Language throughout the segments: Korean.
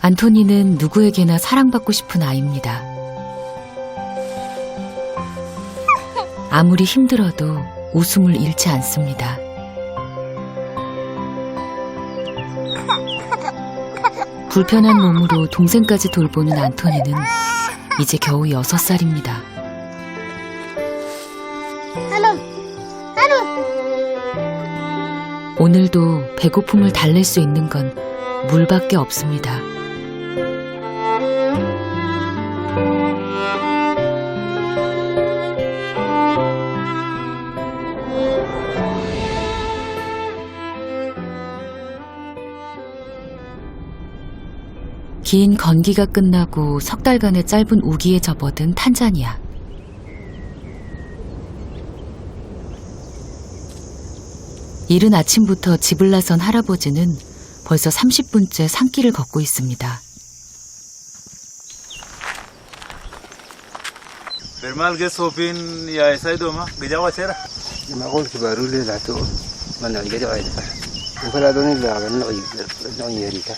안토니는 누구에게나 사랑받고 싶은 아이입니다. 아무리 힘들어도 웃음을 잃지 않습니다. 불편한 몸으로 동생까지 돌보는 안토니는 이제 겨우 6살입니다. 오늘도 배고픔을 달랠 수 있는 건 물밖에 없습니다. 긴 건기가 끝나고 석 달간의 짧은 우기에 접어든 탄자니아. 이른 아침부터 집을 나선 할아버지는 벌써 30분째 산길을 걷고 있습니다. Bermal sopin ya sai doma gajawa sera. Magol ki barule la to manan gede ay ta. Kala doni la no yeri ta.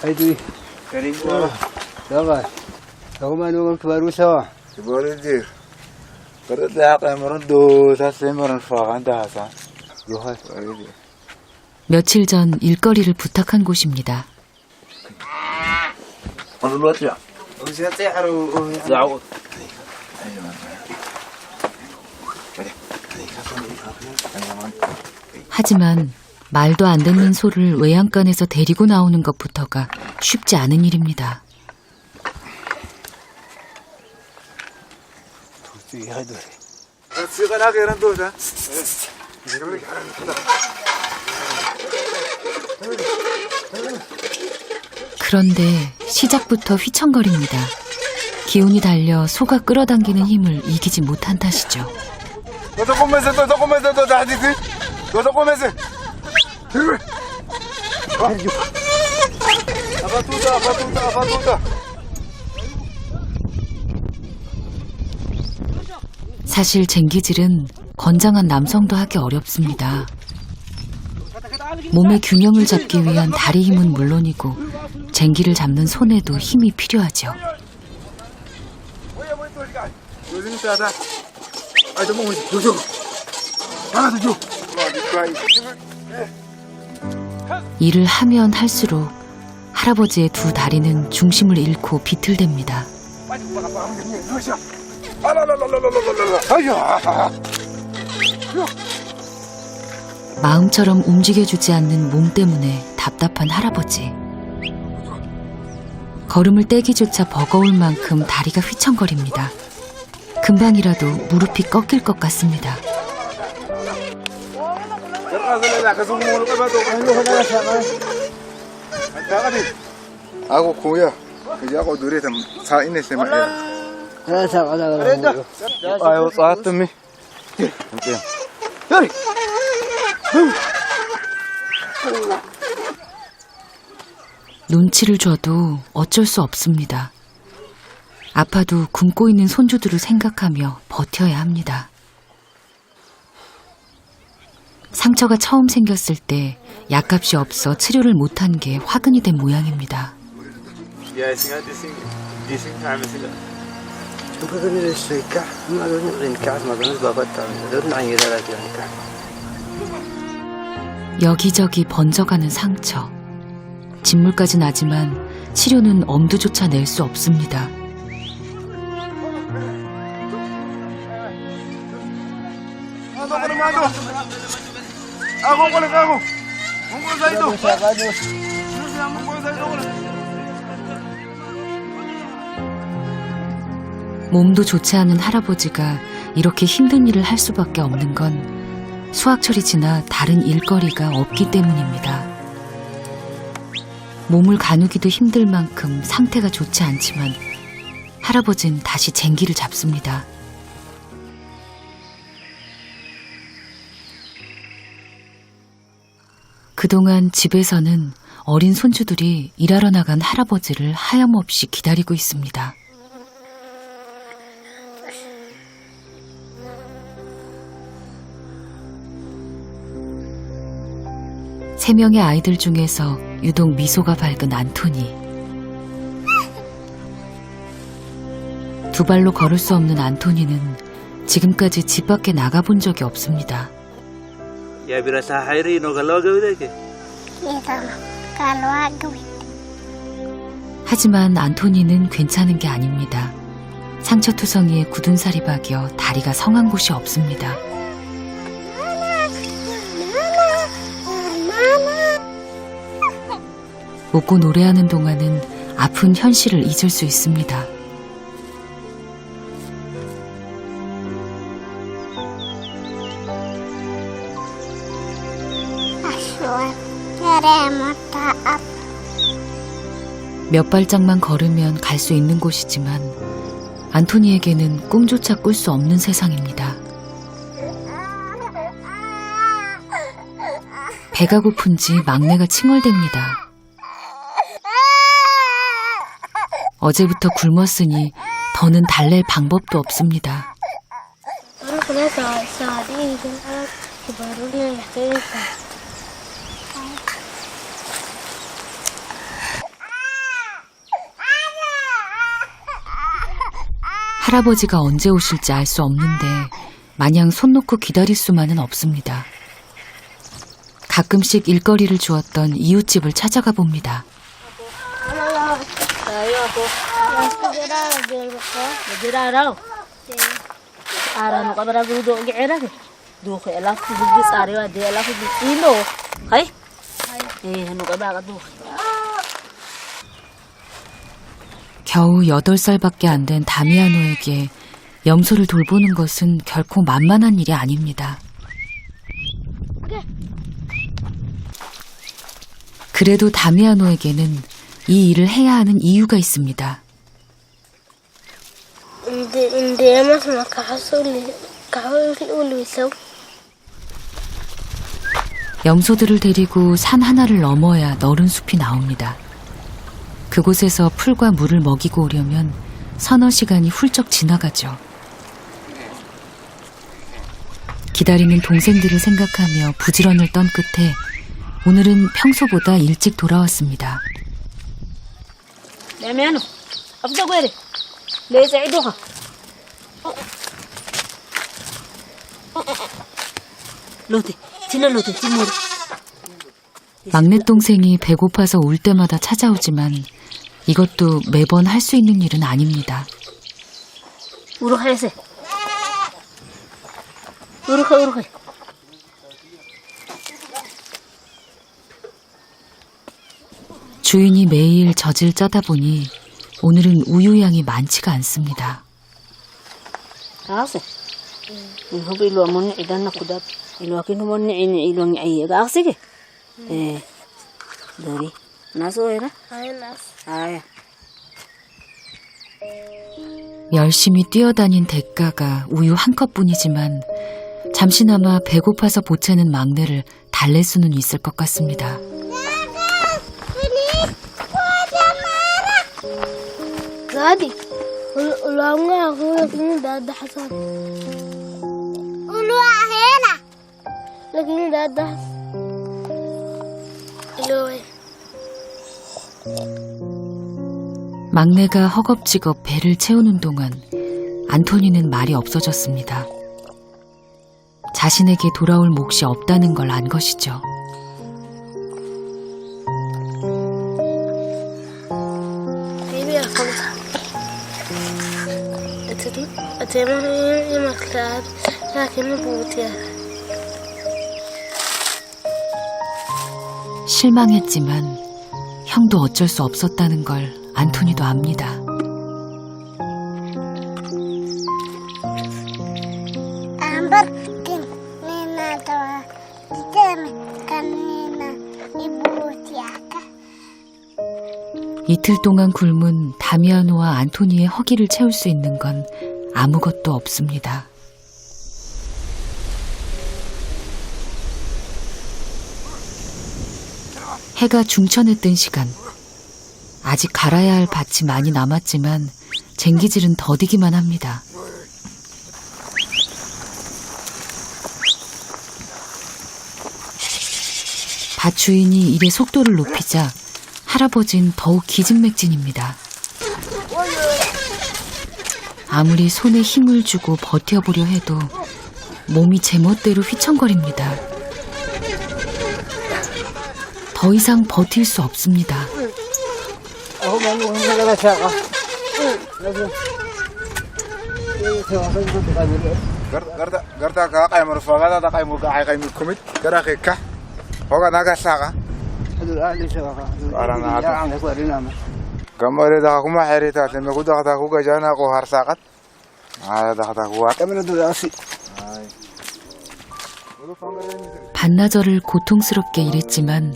Ay di. Karibu. Daga. Ako manungan ki baru sawa. Boleh dir. Kalau dah kameran do sa semeran fagan dah sa. Yoha. 며칠 전 일거리를 부탁한 곳입니다. Mana luat ya? Usia teh haru. Jauh. 하지만 말도 안 듣는 소를 외양간에서 데리고 나오는 것부터가 쉽지 않은 일입니다. Sekarang keran do sa. 그런데 시작부터 휘청거립니다. 기운이 달려 소가 끌어당기는 힘을 이기지 못한 탓이죠. Toto começa, dah di sini. Toto começa. Apa tuh? 사실 쟁기질은 건장한 남성도 하기 어렵습니다. 몸의 균형을 잡기 위한 다리 힘은 물론이고 쟁기를 잡는 손에도 힘이 필요하죠. 일을 하면 할수록 할아버지의 두 다리는 중심을 잃고 비틀댑니다. 마음처럼 움직여주지 않는 몸 때문에 답답한 할아버지. 걸음을 떼기조차 버거울 만큼 다리가 휘청거립니다. 금방이라도 무릎이 꺾일 것 같습니다. Aku kuya. Kerja aku duri sa ini sama ya. Ayo saat mi. 눈치를 줘도 어쩔 수 없습니다. 아파도 굶고 있는 손주들을 생각하며 버텨야 합니다. 상처가 처음 생겼을 때 약값이 없어 치료를 못한 게 화근이 된 모양입니다. 여기저기 번져가는 상처. 진물까지 나지만 치료는 엄두조차 낼 수 없습니다. 몸도 좋지 않은 할아버지가 이렇게 힘든 일을 할 수밖에 없는 건 수확철이 지나 다른 일거리가 없기 때문입니다. 몸을 가누기도 힘들 만큼 상태가 좋지 않지만 할아버지는 다시 쟁기를 잡습니다. 그동안 집에서는 어린 손주들이 일하러 나간 할아버지를 하염없이 기다리고 있습니다. 세 명의 아이들 중에서 유독 미소가 밝은 안토니. 두 발로 걸을 수 없는 안토니는 지금까지 집 밖에 나가본 적이 없습니다. 하지만 안토니는 괜찮은 게 아닙니다. 상처투성이에 굳은 살이 박여 다리가 성한 곳이 없습니다. 웃고 노래하는 동안은 아픈 현실을 잊을 수 있습니다. 몇 발짝만 걸으면 갈 수 있는 곳이지만 안토니에게는 꿈조차 꿀 수 없는 세상입니다. 배가 고픈지 막내가 칭얼댑니다. 어제부터 굶었으니 더는 달랠 방법도 없습니다. 할아버지가 언제 오실지 알 수 없는데 마냥 손 놓고 기다릴 수만은 없습니다. 가끔씩 일거리를 주었던 이웃집을 찾아가 봅니다. 겨우 8살밖에 안 된 다미아노에게 염소를 돌보는 것은 결코 만만한 일이 아닙니다. 그래도 다미아노에게는 이 일을 해야 하는 이유가 있습니다. 염소들을 데리고 산 하나를 넘어야 너른 숲이 나옵니다. 그곳에서 풀과 물을 먹이고 오려면 서너 시간이 훌쩍 지나가죠. 기다리는 동생들을 생각하며 부지런을 떤 끝에 오늘은 평소보다 일찍 돌아왔습니다. 막내 동생이 배고파서 울 때마다 찾아오지만 이것도 매번 할 수 있는 일은 아닙니다. 주인이 매일 젖을 짜다 보니 오늘은 우유 양이 많지가 않습니다. 열심히 뛰어다닌 대가가 우유 한 컵뿐이지만 잠시나마 배고파서 보채는 막내를 달랠 수는 있을 것 같습니다. 막내가 허겁지겁 배를 채우는 동안 안토니는 말이 없어졌습니다. 자신에게 돌아올 몫이 없다는 걸 안 것이죠. 실망했지만 형도 어쩔 수 없었다는 걸 안토니도 압니다. 이틀 동안 굶은 다미아노와 안토니의 허기를 채울 수 있는 건 아무것도 없습니다. 해가 중천에 뜬 시간. 아직 갈아야 할 밭이 많이 남았지만 쟁기질은 더디기만 합니다. 밭 주인이 일의 속도를 높이자 할아버진 더욱 기진맥진입니다. 아무리 손에 힘을 주고 버텨보려 해도 몸이 제멋대로 휘청거립니다. 더 이상 버틸 수 없습니다. Garta ka kay mo faga da kay mo kay mo kumit kara ka. Hoga naga saka. Parang Gamare da kuma herita te me kuda da ku gajana ko har sakat. Da ku 반나절을 고통스럽게 일했지만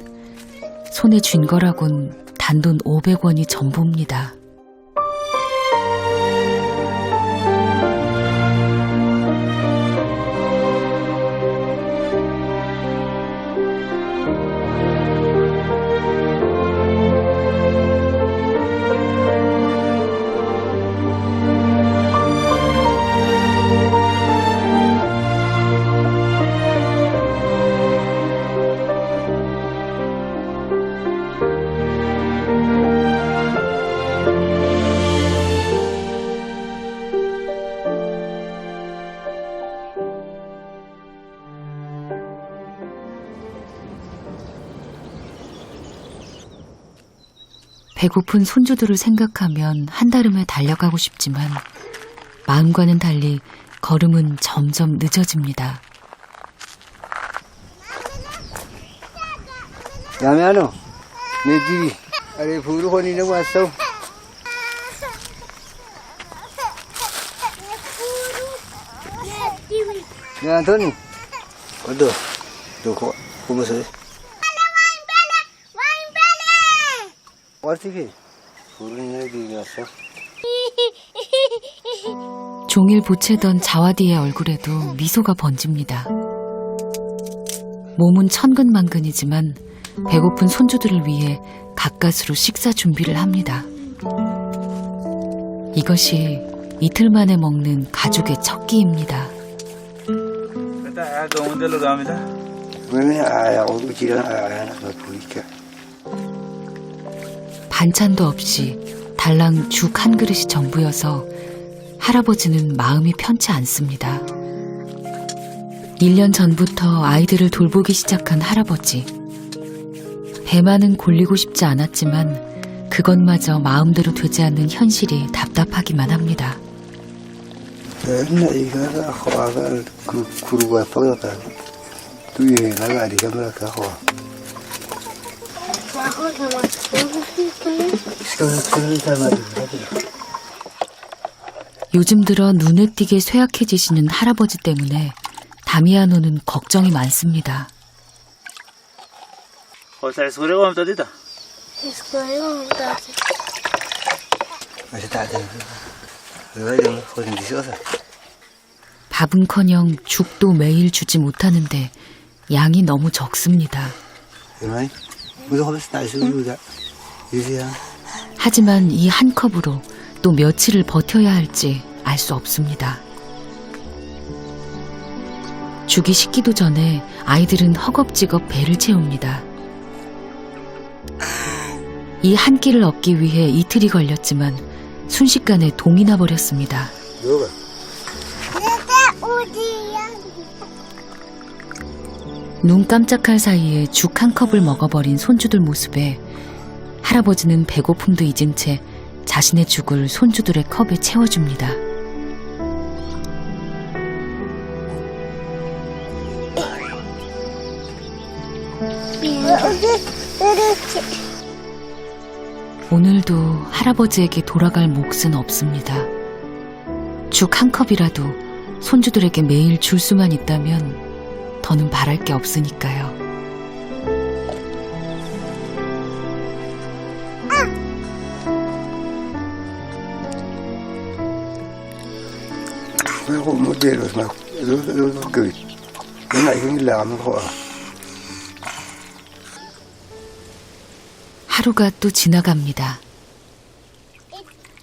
손에 쥔 거라곤 단돈 500원이 전부입니다. 배고픈 손주들을 생각하면 한달음에 달려가고 싶지만 마음과는 달리 걸음은 점점 늦어집니다. 야매하노 내 집이 아래 부르 혼이라고 왔어. 야 안토니 어디 너 고무서 어떻게 부르는 애들이 왔어? 종일 보채던 자와디의 얼굴에도 미소가 번집니다. 몸은 천근만근이지만 배고픈 손주들을 위해 가까스로 식사 준비를 합니다. 이것이 이틀 만에 먹는 가족의 첫 끼입니다. 반찬도 없이 달랑 죽 한 그릇이 전부여서 할아버지는 마음이 편치 않습니다. 1년 전부터 아이들을 돌보기 시작한 할아버지. 배만은 골리고 싶지 않았지만 그것마저 마음대로 되지 않는 현실이 답답하기만 합니다. 요즘 들어 눈에 띄게 쇠약해지시는 할아버지 때문에 다미아노는 걱정이 많습니다. 밥은커녕 죽도 매일 주지 못하는데 양이 너무 적습니다. 하지만 이 한 컵으로 또 며칠을 버텨야 할지 알 수 없습니다. 죽이 식기도 전에 아이들은 허겁지겁 배를 채웁니다. 이 한 끼를 얻기 위해 이틀이 걸렸지만 순식간에 동이 나버렸습니다. 눈 깜짝할 사이에 죽 한 컵을 먹어버린 손주들 모습에 할아버지는 배고픔도 잊은 채 자신의 죽을 손주들의 컵에 채워줍니다. 오늘도 할아버지에게 돌아갈 몫은 없습니다. 죽 한 컵이라도 손주들에게 매일 줄 수만 있다면 더는 바랄 게 없으니까요. 그리고 모델로 막 그 내가 이거 làm thôi. 하루가 또 지나갑니다.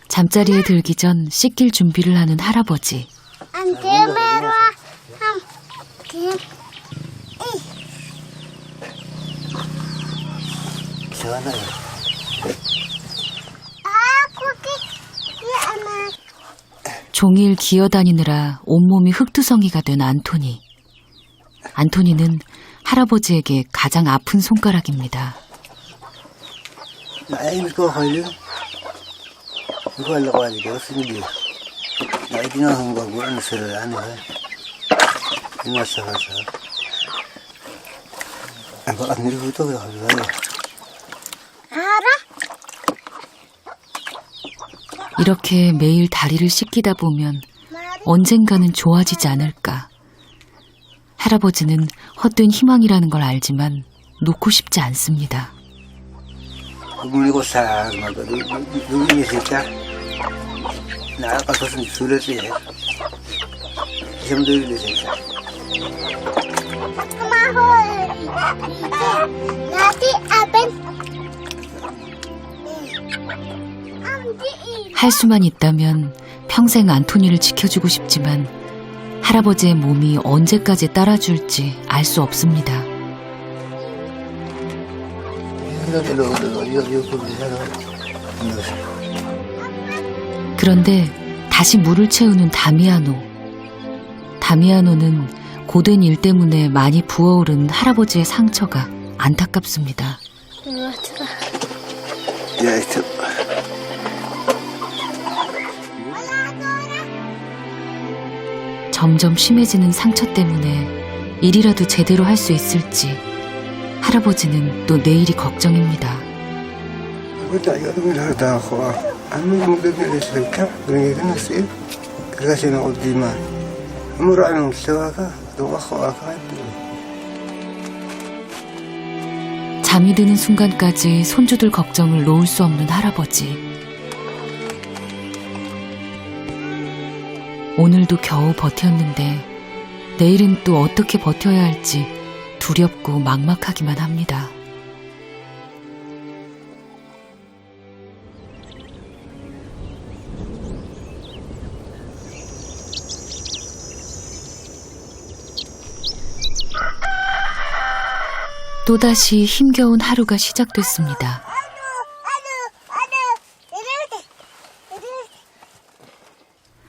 잠자리에 들기 전 씻길 준비를 하는 할아버지. 시원해요. 종일 기어다니느라 온몸이 흙투성이가 된 안토니. 안토니는 할아버지에게 가장 아픈 손가락입니다. 나이 믿고 걸려. 이거 하려고 하니까 없으니 나이 지나간 거 무슨 소리를 안 해. 이마서 가서. 안 내려부터 가지고 이렇게 매일 다리를 씻기다 보면 언젠가는 좋아지지 않을까. 할아버지는 헛된 희망이라는 걸 알지만 놓고 싶지 않습니다. 물리고 싹 막고 누구니 진짜 나가서서 술을 해. 힘들게 진짜. 할 수만 있다면 평생 안토니를 지켜주고 싶지만 할아버지의 몸이 언제까지 따라줄지 알 수 없습니다. 그런데 다시 물을 채우는 다미아노. 다미아노는 고된 일 때문에 많이 부어오른 할아버지의 상처가 안타깝습니다. 점점 심해지는 상처 때문에 일이라도 제대로 할 수 있을지 할아버지는 또 내일이 걱정입니다. 잠이 드는 순간까지 손주들 걱정을 놓을 수 없는 할아버지. 오늘도 겨우 버텼는데 내일은 또 어떻게 버텨야 할지 두렵고 막막하기만 합니다. 또다시 힘겨운 하루가 시작됐습니다.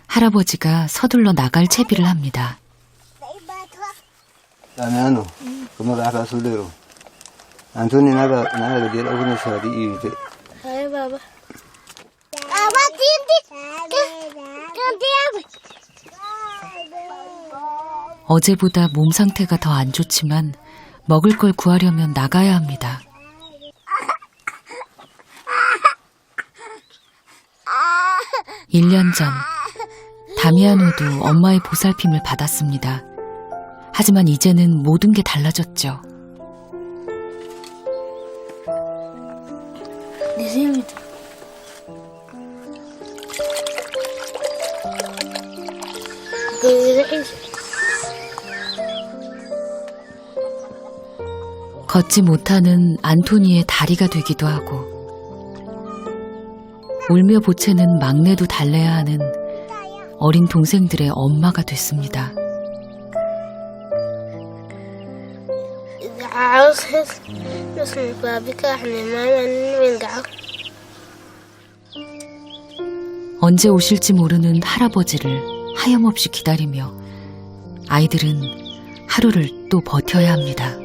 할아버지가 서둘러 나갈 채비를 합니다. 다미아노, 그만 아까 술래로. 안토니 나가 내일 오면서 어디 이제. 어제보다 몸 상태가 더 안 좋지만 먹을 걸 구하려면 나가야 합니다. 일 년 전 다미아노도 엄마의 보살핌을 받았습니다. 하지만 이제는 모든 게 달라졌죠. 걷지 못하는 안토니의 다리가 되기도 하고 울며 보채는 막내도 달래야 하는 어린 동생들의 엄마가 됐습니다. 언제 오실지 모르는 할아버지를 하염없이 기다리며 아이들은 하루를 또 버텨야 합니다.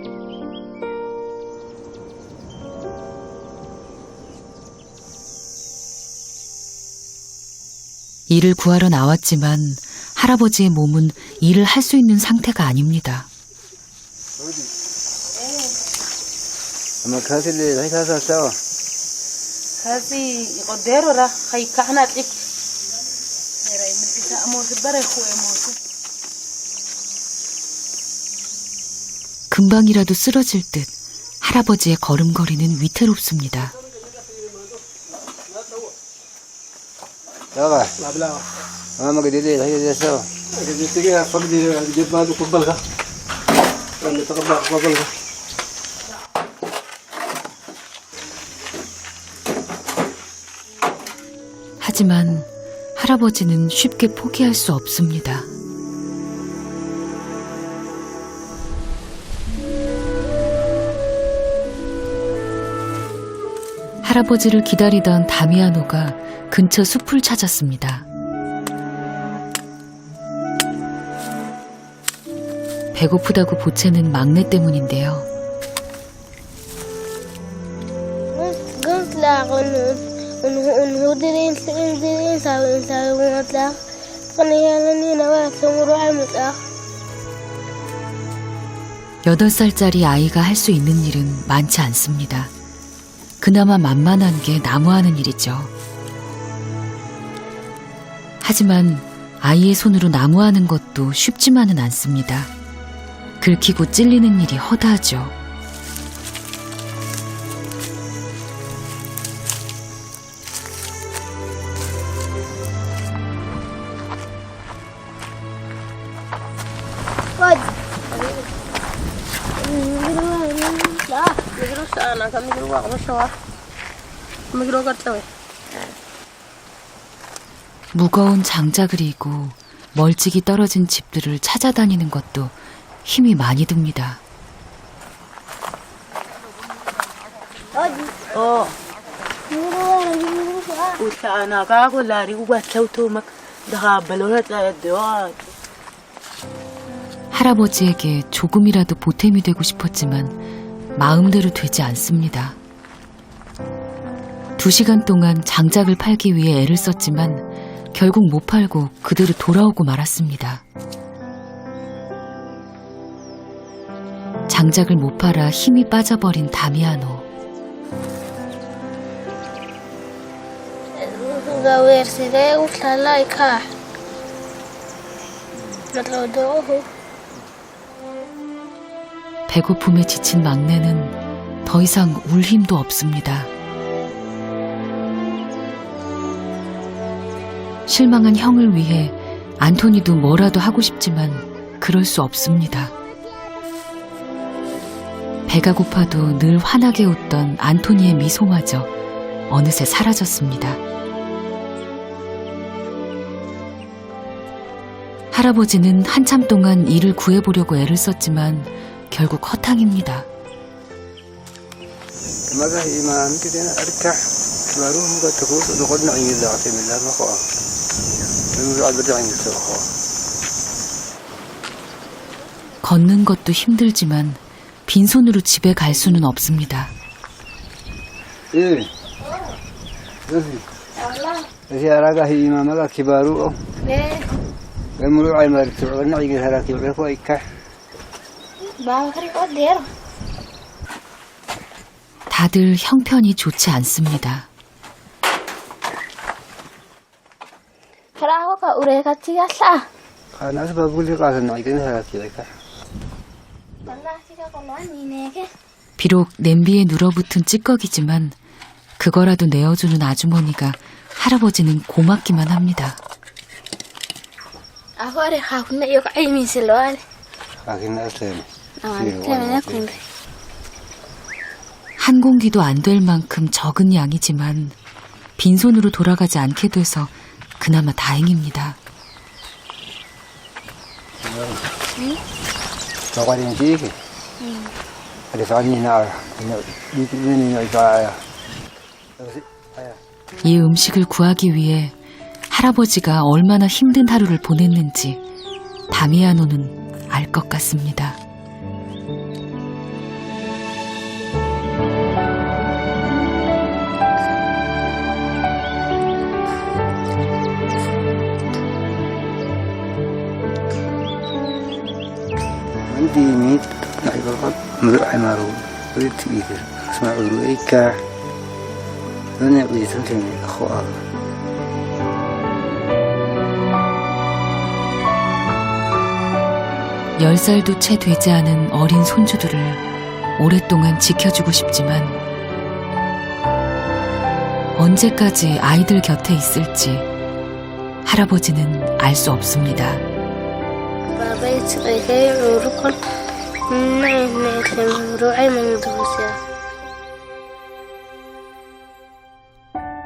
일을 구하러 나왔지만 할아버지의 몸은 일을 할 수 있는 상태가 아닙니다. 아마 가실래 다시 가서 싸워. هذه قديرة هي كهنة لك هي مدرسة أمور برا خوي أمور 금방이라도 쓰러질 듯 할아버지의 걸음걸이는 위태롭습니다. 나가. 아마 그대들 다시 됐어. 그대가 family 집 마도 ቁbal가. 그런데 또 ቁbal가. 하지만 할아버지는 쉽게 포기할 수 없습니다. 할아버지를 기다리던 다미아노가 근처 숲을 찾았습니다. 배고프다고 보채는 막내 때문인데요. 여덟 살짜리 아이가 할 수 있는 일은 많지 않습니다. 그나마 만만한 게 나무하는 일이죠. 하지만 아이의 손으로 나무하는 것도 쉽지만은 않습니다. 긁히고 찔리는 일이 허다하죠. 무거운 장작을 이고 멀찍이 떨어진 집들을 찾아다니는 것도 힘이 많이 듭니다. 할아버지에게 조금이라도 보탬이 되고 싶었지만 마음대로 되지 않습니다. 2시간 동안 장작을 팔기 위해 애를 썼지만 결국 못 팔고 그대로 돌아오고 말았습니다. 장작을 못 팔아 힘이 빠져버린 다미아노. 배고픔에 지친 막내는 더 이상 울 힘도 없습니다. 실망한 형을 위해 안토니도 뭐라도 하고 싶지만 그럴 수 없습니다. 배가 고파도 늘 환하게 웃던 안토니의 미소마저 어느새 사라졌습니다. 할아버지는 한참 동안 일을 구해보려고 애를 썼지만 결국 허탕입니다. 걷는 것도 힘들지만 빈손으로 집에 갈 수는 없습니다. 다들 형편이 좋지 않습니다. 비록 냄비에 눌어붙은 찌꺼기지만 그거라도 내어주는 아주머니가 할아버지는 고맙기만 합니다. 한 공기도 안 될 만큼 적은 양이지만 빈손으로 돌아가지 않게 돼서 그나마 다행입니다. 이 음식을 구하기 위해 할아버지가 얼마나 힘든 하루를 보냈는지 다미아노는 알 것 같습니다. ديميت نعيبقى مرعي مارو ولد تبيكر اسمع أولوئيكا لن يقضي تنتمي أخوة 10살도 채 되지 않은 어린 손주들을 오랫동안 지켜주고 싶지만 언제까지 아이들 곁에 있을지 할아버지는 알 수 없습니다.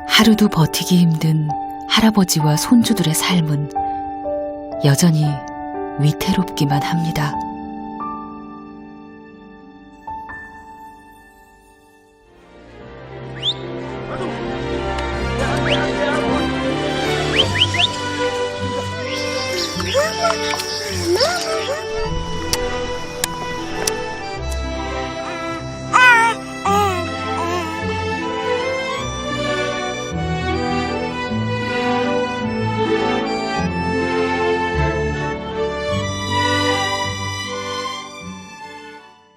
하루도 버티기 힘든 할아버지와 손주들의 삶은 여전히 위태롭기만 합니다.